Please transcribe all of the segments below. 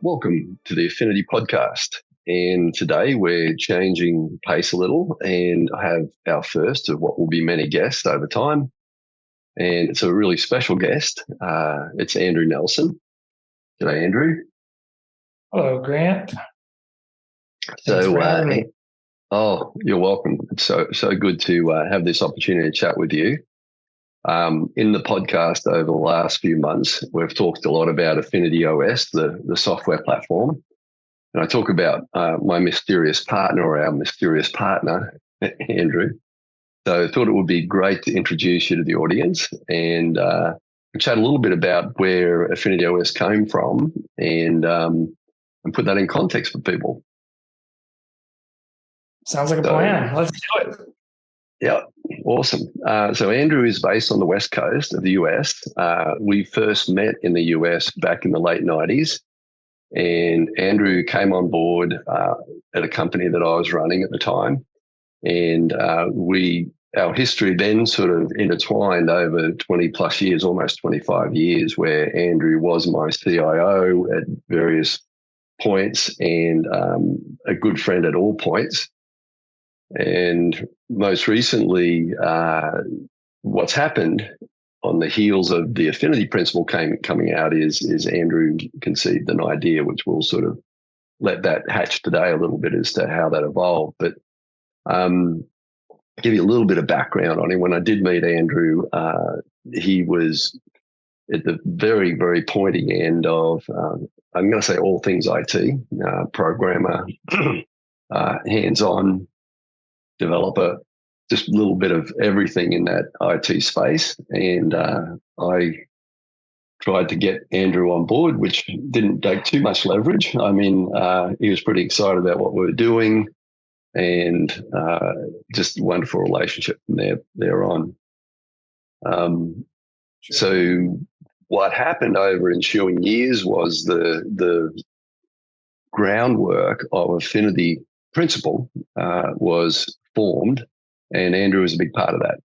Welcome to the Affinity podcast. And today we're changing pace a little and I have our first of what will be many guests over time. And it's a really special guest. It's Andrew Nelson. G'day, Andrew. Hello, Grant. Thanks So, for having me. you're welcome. It's so good to have this opportunity to chat with you. In the podcast over the last few months, we've talked a lot about Affinity OS, the software platform. And I talk about my mysterious partner or our mysterious partner, Andrew. So I thought it would be great to introduce you to the audience and chat a little bit about where Affinity OS came from and put that in context for people. Sounds like a plan. Let's do it. Yeah, awesome. So Andrew is based on the West Coast of the US. We first met in the US back in the late 90s. And Andrew came on board at a company that I was running at the time. And our history then sort of intertwined over 20 plus years, almost 25 years, where Andrew was my CIO at various points and a good friend at all points. And most recently, what's happened on the heels of the affinity principle coming out is Andrew conceived an idea, which we'll sort of let that hatch today a little bit as to how that evolved. But give you a little bit of background on him. When I did meet Andrew, he was at the very, very pointy end of, I'm going to say all things IT, programmer, hands-on, developer, just a little bit of everything in that IT space. And I tried to get Andrew on board, which didn't take too much leverage. I mean, he was pretty excited about what we were doing and just a wonderful relationship from there on. So what happened over ensuing years was the groundwork of Affinity Principle was formed, and Andrew was a big part of that.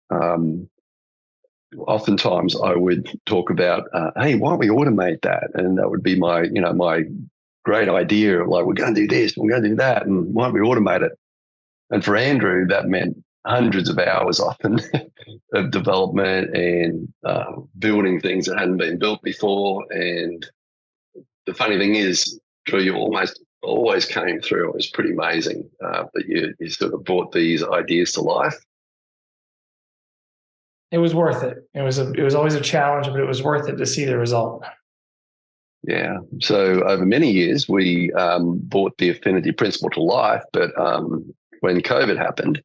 Oftentimes I would talk about, hey, why don't we automate that? And that would be my great idea of like, we're going to do this, we're going to do that, and why don't we automate it? And for Andrew, that meant hundreds of hours often of development and building things that hadn't been built before. And the funny thing is, Drew, you always came through. It was pretty amazing that you sort of brought these ideas to life. It was worth it. It was always a challenge, but it was worth it to see the result. Yeah. So over many years, we brought the affinity principle to life. But when COVID happened,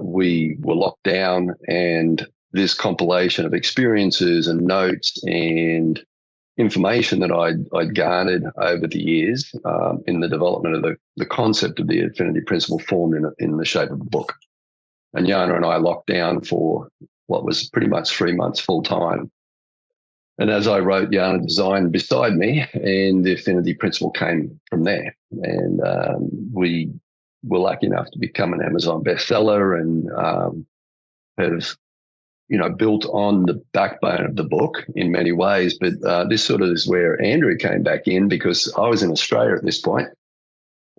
we were locked down, and this compilation of experiences and notes and information that I'd garnered over the years in the development of the concept of the affinity principle formed in the shape of a book. And Jana and I locked down for what was pretty much 3 months full time. And as I wrote, Jana designed beside me, and the affinity principle came from there. And we were lucky enough to become an Amazon bestseller and have built on the backbone of the book in many ways. But this sort of is where Andrew came back in, because I was in Australia at this point.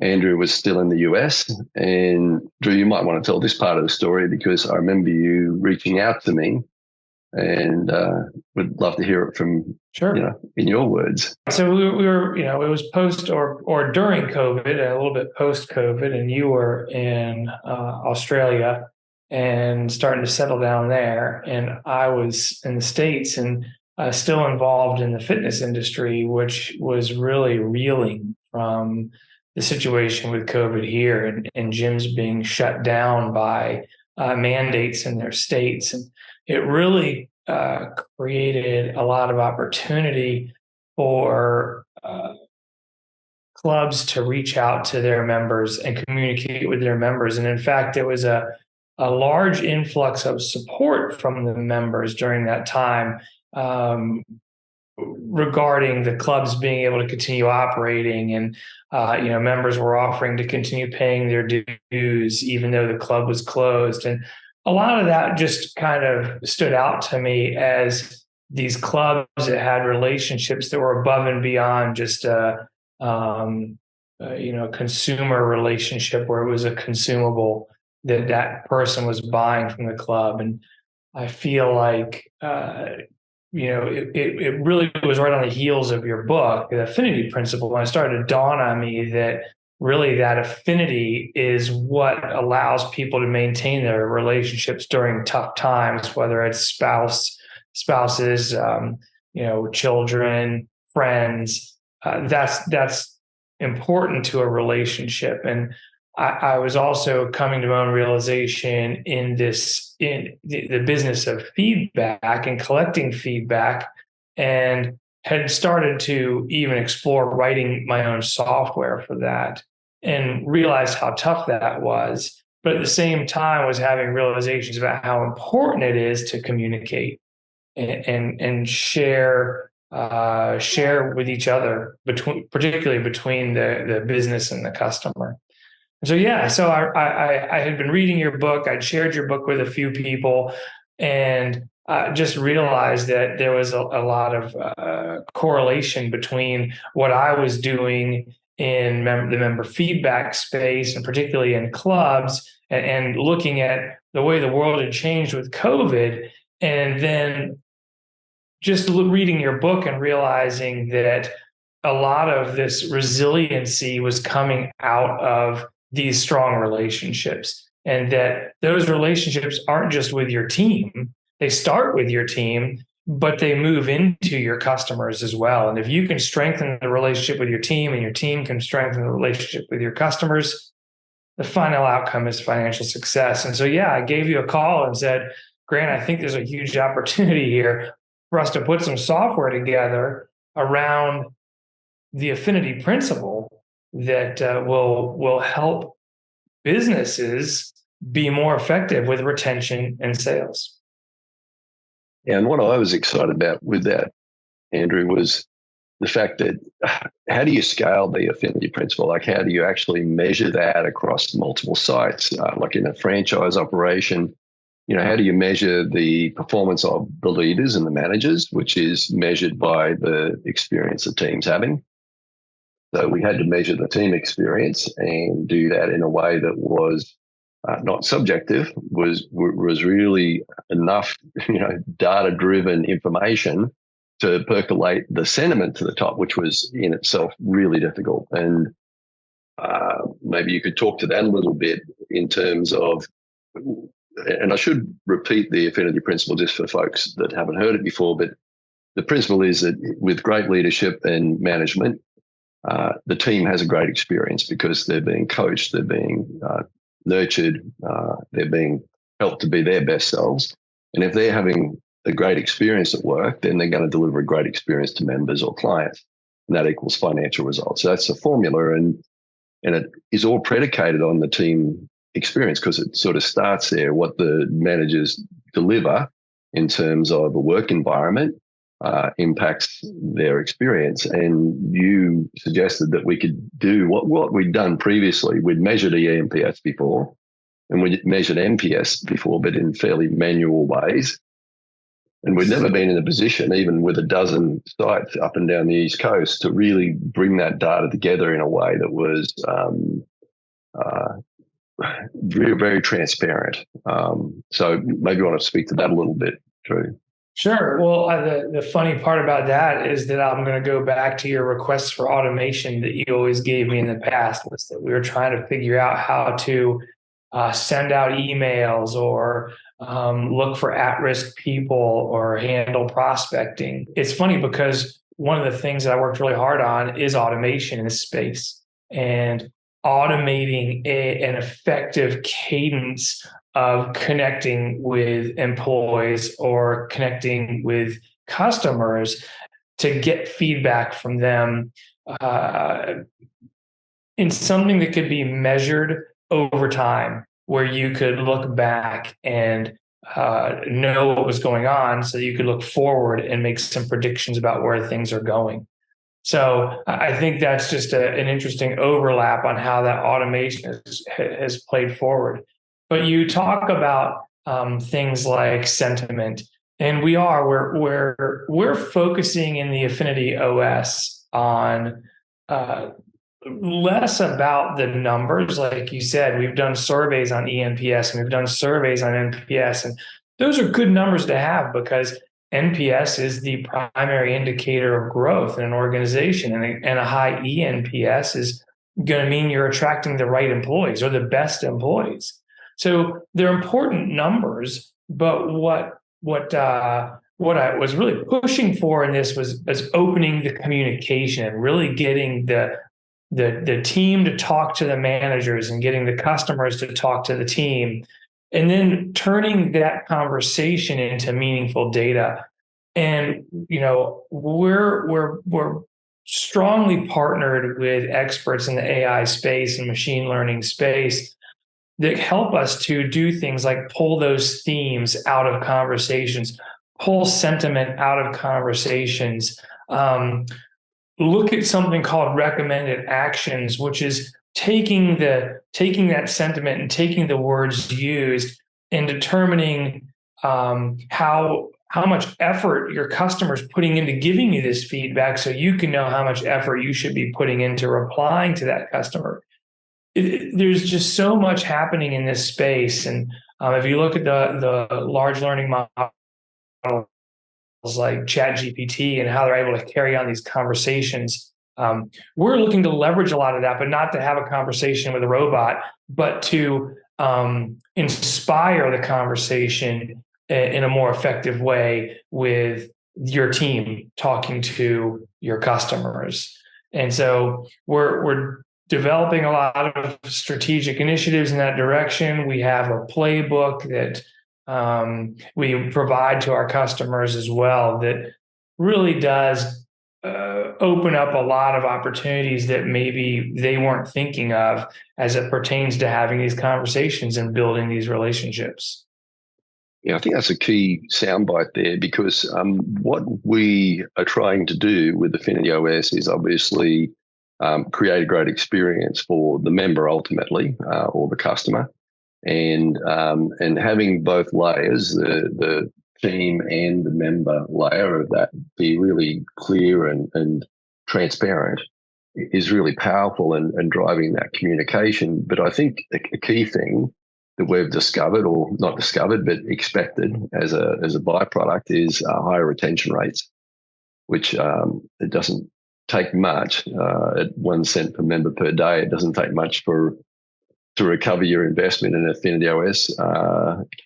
Andrew was still in the US. And Drew, you might want to tell this part of the story, because I remember you reaching out to me and would love to hear it from, Sure, in your words. So we were, it was post or during COVID, a little bit post COVID, and you were in Australia and starting to settle down there. And I was in the States and still involved in the fitness industry, which was really reeling from the situation with COVID here and gyms being shut down by mandates in their states. And it really created a lot of opportunity for clubs to reach out to their members and communicate with their members. And in fact, there was a large influx of support from the members during that time regarding the clubs being able to continue operating. And members were offering to continue paying their dues even though the club was closed. And a lot of that just kind of stood out to me as these clubs that had relationships that were above and beyond just consumer relationship where it was a consumable that person was buying from the club. And I feel like it really was right on the heels of your book, the affinity principle, when it started to dawn on me that really that affinity is what allows people to maintain their relationships during tough times, whether it's spouses, children, friends. That's important to a relationship. And I was also coming to my own realization in the business of feedback and collecting feedback, and had started to even explore writing my own software for that, and realized how tough that was. But at the same time, was having realizations about how important it is to communicate and share with each other, particularly between the business and the customer. So I had been reading your book. I'd shared your book with a few people, and just realized that there was a lot of correlation between what I was doing in the member feedback space, and particularly in clubs, and looking at the way the world had changed with COVID, and then just reading your book and realizing that a lot of this resiliency was coming out of these strong relationships, and that those relationships aren't just with your team. They start with your team, but they move into your customers as well. And if you can strengthen the relationship with your team, and your team can strengthen the relationship with your customers, the final outcome is financial success. And so, I gave you a call and said, Grant, I think there's a huge opportunity here for us to put some software together around the affinity principle that will help businesses be more effective with retention and sales. Yeah, and what I was excited about with that, Andrew, was the fact that how do you scale the affinity principle? Like, how do you actually measure that across multiple sites? Like in a franchise operation, how do you measure the performance of the leaders and the managers, which is measured by the experience the team's having? So we had to measure the team experience and do that in a way that was not subjective, was really enough, data-driven information to percolate the sentiment to the top, which was in itself really difficult. And maybe you could talk to that a little bit in terms of, and I should repeat the affinity principle just for folks that haven't heard it before, but the principle is that with great leadership and management, the team has a great experience because they're being coached, they're being nurtured, they're being helped to be their best selves. And if they're having a great experience at work, then they're going to deliver a great experience to members or clients. And that equals financial results. So that's the formula. And it is all predicated on the team experience, because it sort of starts there, what the managers deliver in terms of a work environment impacts their experience. And you suggested that we could do what we'd done previously. We'd measured eNPS before, and we'd measured NPS before, but in fairly manual ways. And we'd never been in a position, even with a dozen sites up and down the East Coast, to really bring that data together in a way that was very, very transparent. So maybe you want to speak to that a little bit, Drew. Sure. Well, the funny part about that is that I'm going to go back to your requests for automation that you always gave me in the past. Was that we were trying to figure out how to send out emails, or look for at-risk people, or handle prospecting. It's funny because one of the things that I worked really hard on is automation in this space, and automating an effective cadence of connecting with employees or connecting with customers to get feedback from them in something that could be measured over time, where you could look back and know what was going on, so you could look forward and make some predictions about where things are going. So I think that's just an interesting overlap on how that automation has played forward. But you talk about things like sentiment, And we're focusing in the Affinity OS on less about the numbers. Like you said, we've done surveys on eNPS and we've done surveys on NPS, and those are good numbers to have because NPS is the primary indicator of growth in an organization, and a high eNPS is going to mean you're attracting the right employees or the best employees. So they're important numbers, but what I was really pushing for in this was opening the communication and really getting the team to talk to the managers and getting the customers to talk to the team, and then turning that conversation into meaningful data. And we're strongly partnered with experts in the AI space and machine learning space that help us to do things like pull those themes out of conversations, pull sentiment out of conversations, look at something called recommended actions, which is taking that sentiment and taking the words used and determining how much effort your customer's putting into giving you this feedback, so you can know how much effort you should be putting into replying to that customer. There's just so much happening in this space, and if you look at the large learning models like ChatGPT and how they're able to carry on these conversations, we're looking to leverage a lot of that, but not to have a conversation with a robot, but to inspire the conversation in a more effective way with your team talking to your customers. And so we're developing a lot of strategic initiatives in that direction. We have a playbook that we provide to our customers as well that really does open up a lot of opportunities that maybe they weren't thinking of as it pertains to having these conversations and building these relationships. Yeah, I think that's a key soundbite there, because what we are trying to do with Affinity OS is obviously create a great experience for the member ultimately, or the customer, and having both layers, the team and the member layer of that, be really clear and transparent, is really powerful and driving that communication. But I think a key thing that we've discovered, or not discovered, but expected as a byproduct, is higher retention rates, which it doesn't take much at 1 cent per member per day. It doesn't take much to recover your investment in Affinity OS.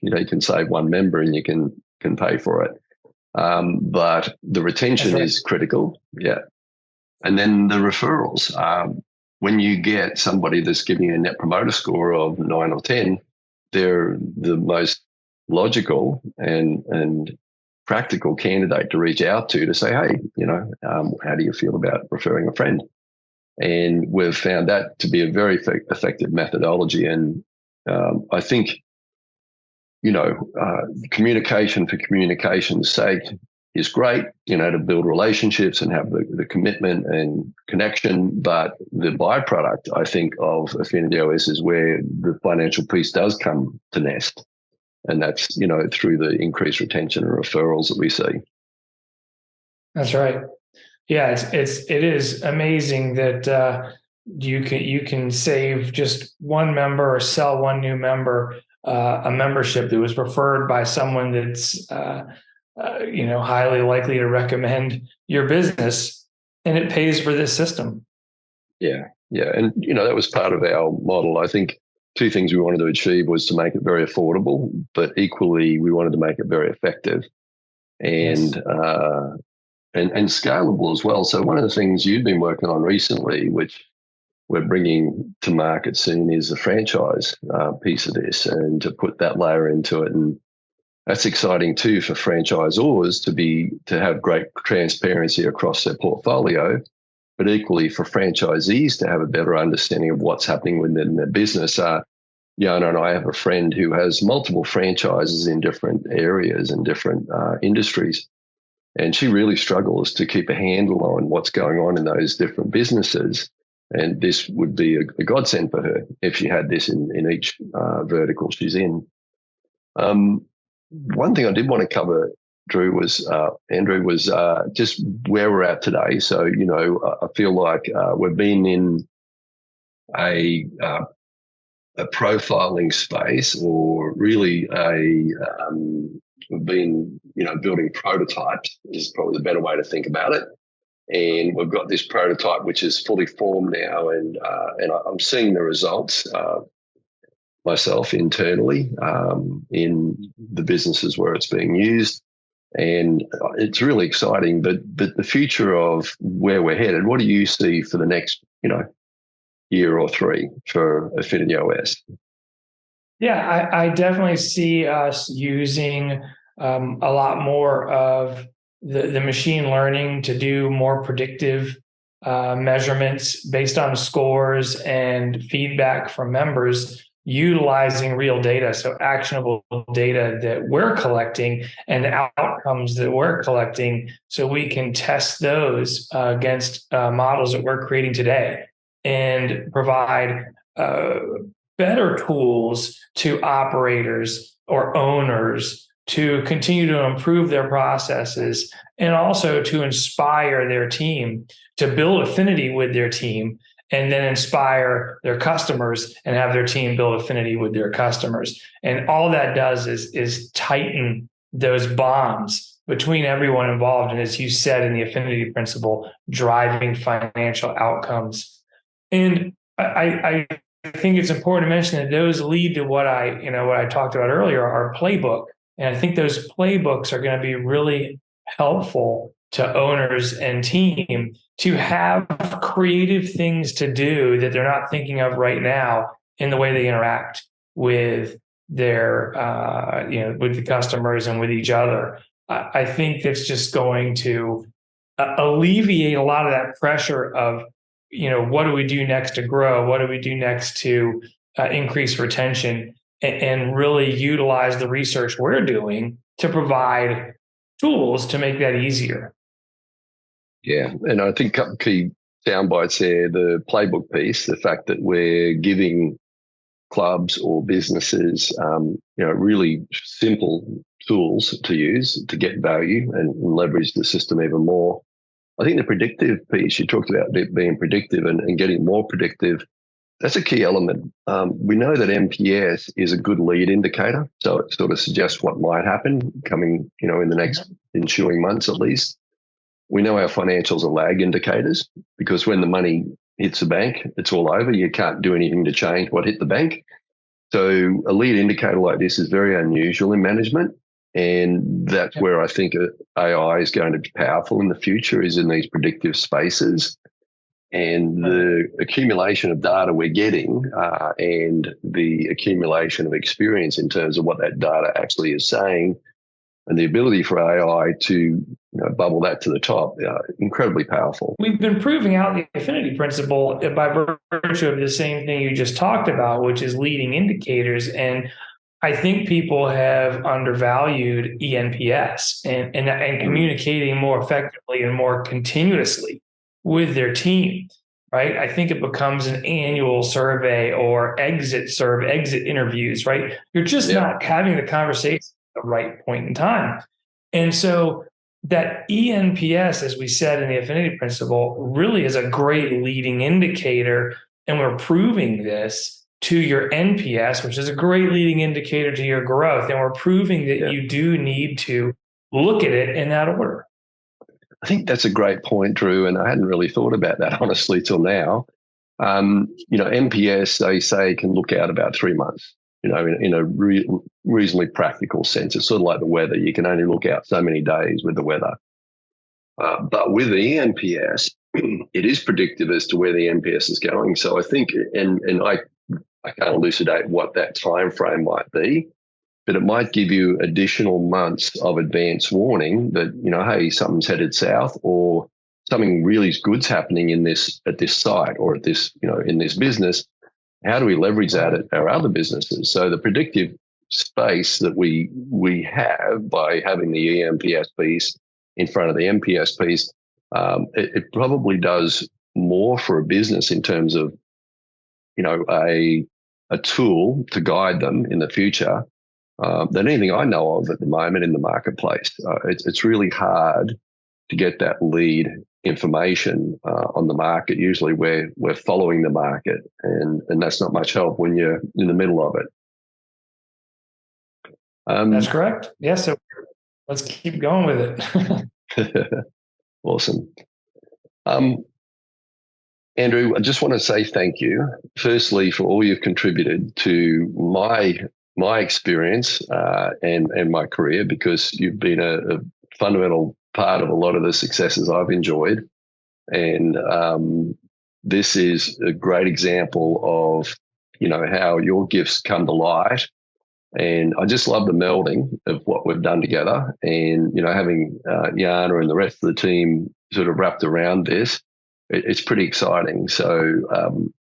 You can save one member and you can pay for it. But the retention is critical. Yeah. And then the referrals. When you get somebody that's giving you a net promoter score of 9 or 10, they're the most logical and practical candidate to reach out to say, hey, how do you feel about referring a friend? And we've found that to be a very effective methodology. And I think, communication for communication's sake is great, to build relationships and have the commitment and connection. But the byproduct, I think, of Affinity OS is where the financial piece does come to nest. And that's, through the increased retention and referrals that we see. That's right. Yeah, it is amazing that you can save just one member or sell one new member a membership that was referred by someone that's highly likely to recommend your business, and it pays for this system. Yeah, and that was part of our model. I think two things we wanted to achieve was to make it very affordable, but equally we wanted to make it very effective and Yes. and scalable as well. So one of the things you've been working on recently, which we're bringing to market soon, is the franchise piece of this, and to put that layer into it. And that's exciting too for franchisors to have great transparency across their portfolio, but equally for franchisees to have a better understanding of what's happening within their business. Jana and I have a friend who has multiple franchises in different areas and different industries. And she really struggles to keep a handle on what's going on in those different businesses. And this would be a godsend for her if she had this in each vertical she's in. One thing I did want to cover Drew, was Andrew, was just where we're at today. So, I feel like we've been in a profiling space, or really we've been, building prototypes is probably the better way to think about it. And we've got this prototype which is fully formed now, and I'm seeing the results myself internally in the businesses where it's being used, and it's really exciting. But the future of where we're headed, what do you see for the next year or three for Affinity OS? Yeah, I definitely see us using a lot more of the machine learning to do more predictive measurements based on scores and feedback from members, utilizing real data, so actionable data that we're collecting and the outcomes that we're collecting, so we can test those against models that we're creating today and provide better tools to operators or owners to continue to improve their processes, and also to inspire their team to build affinity with their team, and then inspire their customers and have their team build affinity with their customers. And all that does is tighten those bonds between everyone involved. And as you said in the affinity principle, driving financial outcomes. And I think it's important to mention that those lead to what I talked about earlier, our playbook. And I think those playbooks are going to be really helpful to owners and team to have creative things to do that they're not thinking of right now in the way they interact with their, with the customers and with each other. I think that's just going to alleviate a lot of that pressure of, what do we do next to grow? What do we do next to increase retention, and really utilize the research we're doing to provide tools to make that easier. Yeah, and I think a couple key sound bites there: the playbook piece, the fact that we're giving clubs or businesses, really simple tools to use to get value and leverage the system even more. I think the predictive piece, you talked about it being predictive and getting more predictive. That's a key element. We know that NPS is a good lead indicator, so it sort of suggests what might happen coming, in the next ensuing months at least. We know our financials are lag indicators, because when the money hits the bank, it's all over. You can't do anything to change what hit the bank. So a lead indicator like this is very unusual in management. And that's where I think AI is going to be powerful in the future, is in these predictive spaces. And the accumulation of data we're getting and the accumulation of experience in terms of what that data actually is saying, and the ability for AI to bubble that to the top, incredibly powerful. We've been proving out the affinity principle by virtue of the same thing you just talked about, which is leading indicators. And I think people have undervalued eNPS and communicating more effectively and more continuously with their team, right? I think it becomes an annual survey or exit interviews, right? You're just not having the conversation at the right point in time. And so that eNPS, as we said in the affinity principle, really is a great leading indicator. And we're proving this to your NPS, which is a great leading indicator to your growth. And we're proving that you do need to look at it in that order. I think that's a great point, Drew, and I hadn't really thought about that, honestly, till now. NPS, they say, can look out about 3 months, in a reasonably practical sense. It's sort of like the weather. You can only look out so many days with the weather. But with the eNPS, it is predictive as to where the NPS is going. So I think, and I can't elucidate what that time frame might be, but it might give you additional months of advance warning that, hey, something's headed south, or something really good's happening at this site, or at this, in this business. How do we leverage that at our other businesses? So the predictive space that we have by having the eNPS piece in front of the NPS piece, it probably does more for a business in terms of, a tool to guide them in the future, than anything I know of at the moment in the marketplace. It's really hard to get that lead information on the market. Usually we're following the market, and that's not much help when you're in the middle of it. That's correct. Yeah, so let's keep going with it. Awesome. Andrew, I just want to say thank you, firstly, for all you've contributed to my experience and my career, because you've been a fundamental part of a lot of the successes I've enjoyed. And this is a great example of, how your gifts come to light. And I just love the melding of what we've done together, and having Jana and the rest of the team sort of wrapped around this. It's pretty exciting. So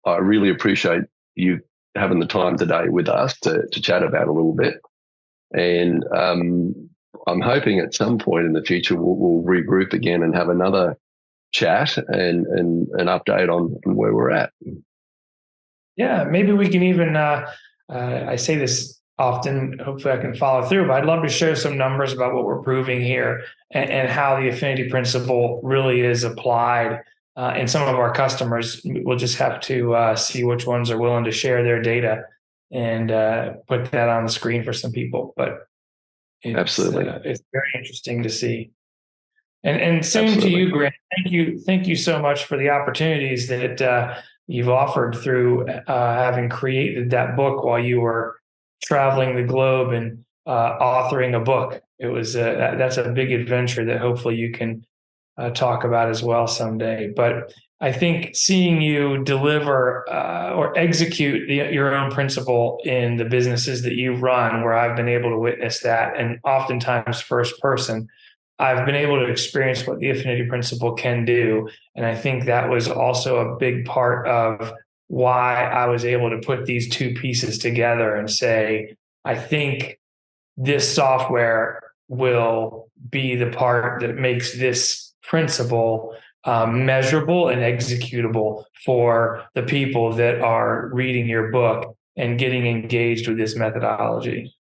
I really appreciate you having the time today with us to chat about a little bit. And I'm hoping at some point in the future we'll regroup again and have another chat and an update on where we're at. Yeah, maybe we can even, I say this often, hopefully I can follow through, but I'd love to share some numbers about what we're proving here, and how the affinity principle really is applied. And some of our customers, we'll just have to see which ones are willing to share their data and put that on the screen for some people. But Absolutely, it's very interesting to see. And same absolutely. to you, Grant. Thank you so much for the opportunities that you've offered through having created that book while you were traveling the globe and authoring a book. It was that's a big adventure that hopefully you can talk about as well someday. But I think seeing you deliver or execute your own principle in the businesses that you run, where I've been able to witness that, and oftentimes first person, I've been able to experience what the affinity principle can do. And I think that was also a big part of why I was able to put these two pieces together and say, I think this software will be the part that makes this principle measurable and executable for the people that are reading your book and getting engaged with this methodology.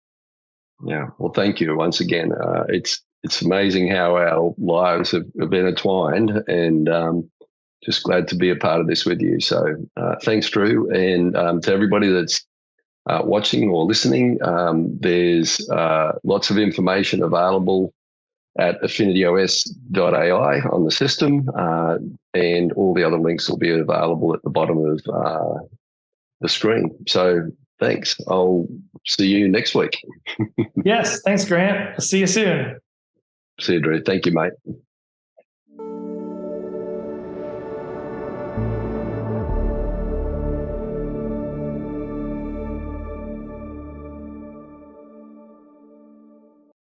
Yeah. Well, thank you once again. It's amazing how our lives have been entwined, and just glad to be a part of this with you. So thanks, Drew. And to everybody that's watching or listening, there's lots of information available at affinityos.ai on the system, and all the other links will be available at the bottom of the screen. So thanks. I'll see you next week. Yes, thanks, Grant. I'll see you soon. See you, Drew. Thank you, mate.